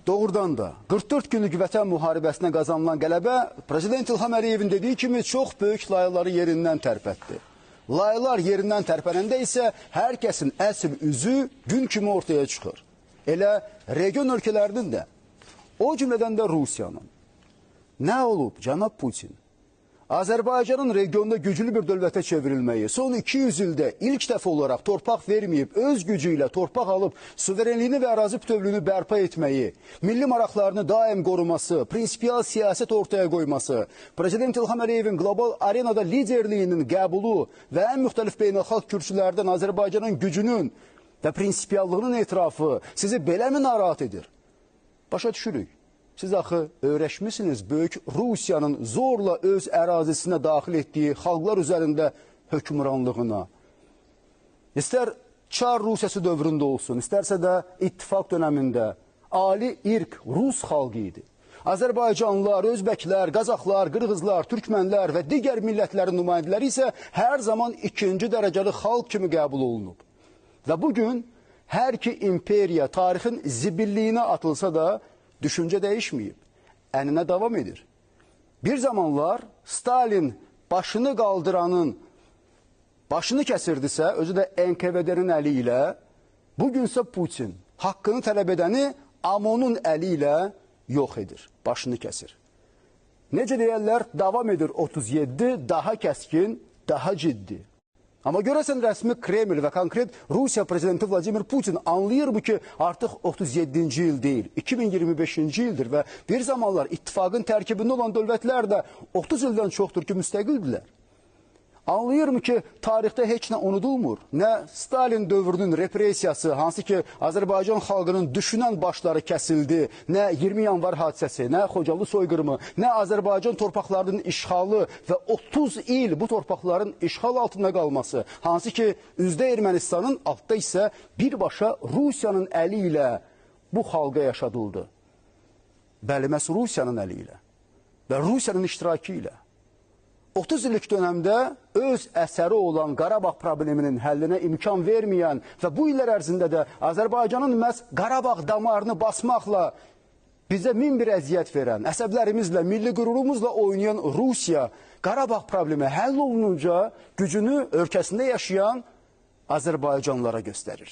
Doğrudan da 44 günlük vətən müharibəsinə qazanılan qələbə Prezident İlham Əliyevin dediyi kimi çox böyük layıqları yerindən tərpətdi. Layıqlar yerindən tərpənəndə isə hər kəsin əsl üzü gün kimi ortaya çıxır. Elə region ölkələrinin də, o cümlədən də Rusiyanın. Nə olub, cənab Putin? Azərbaycanın regionda güclü bir dövlətə çevrilməyi, son 200 ildə ilk dəfə olaraq torpaq verməyib, öz gücü ilə torpaq alıb, suverenliyini və ərazi bütövlüyünü bərpa etməyi, milli maraqlarını daim qoruması, prinsipial siyasət ortaya qoyması, Prezident İlham Əliyevin qlobal arenada liderliyinin qəbulu və ən müxtəlif beynəlxalq kürsülərdən Azərbaycanın gücünün və prinsipiallığının etirafı sizi beləmi narahat edir? Başa düşürük. Siz axı öyrəşmişsiniz böyük Rusiyanın zorla öz ərazisinə daxil etdiyi xalqlar üzərində hökmranlığına. İstər Çar Rusiyası dövründə olsun, istərsə də ittifaq dönəmində ali irq Rus xalqı idi. Azərbaycanlılar, Özbəklər, Qazaxlar, Qırğızlar, Türkmənlər və digər millətlərin nümayəndələri isə hər zaman ikinci dərəcəli xalq kimi qəbul olunub. Və bugün hər iki imperiya tarixin zibilliyinə atılsa da düşüncə dəyişməyib, əninə davam edir. Bir zamanlar Stalin başını qaldıranın başını kəsirdisə, özü də NKVD-nin əli ilə, bugünsə Putin haqqını tələb edəni AMON-un əli ilə yox edir, başını kəsir. Necə deyərlər, davam edir 37, daha kəskin, daha ciddi. Amma görəsən rəsmi Kreml və konkret Rusiya prezidenti Vladimir Putin anlayır bu ki, artıq 37-ci il deyil, 2025-ci ildir və bir zamanlar ittifaqın tərkibində olan dövlətlər də 30 ildən çoxdur ki, müstəqildilər. Anlayırmı ki, tarixdə heç nə unudulmur, nə Stalin dövrünün repressiyası, hansı ki, Azərbaycan xalqının düşünən başları kəsildi, nə 20 yanvar hadisəsi, nə Xocalı soyqırımı, nə Azərbaycan torpaqlarının işğalı və 30 il bu torpaqların işğal altında qalması, hansı ki, üzdə Ermənistanın, altda isə birbaşa Rusiyanın əli ilə bu xalqa yaşadıldı. Bəli, məhz Rusiyanın əli ilə və Rusiyanın iştirakı ilə. 30 illik dönəmdə öz əsəri olan Qarabağ probleminin həllinə imkan verməyən və bu illər ərzində də Azərbaycanın məhz Qarabağ damarını basmaqla bizə min bir əziyyət verən, əsəblərimizlə, milli qürurumuzla oynayan Rusiya Qarabağ problemi həll olununca gücünü ölkəsində yaşayan Azərbaycanlılara göstərir.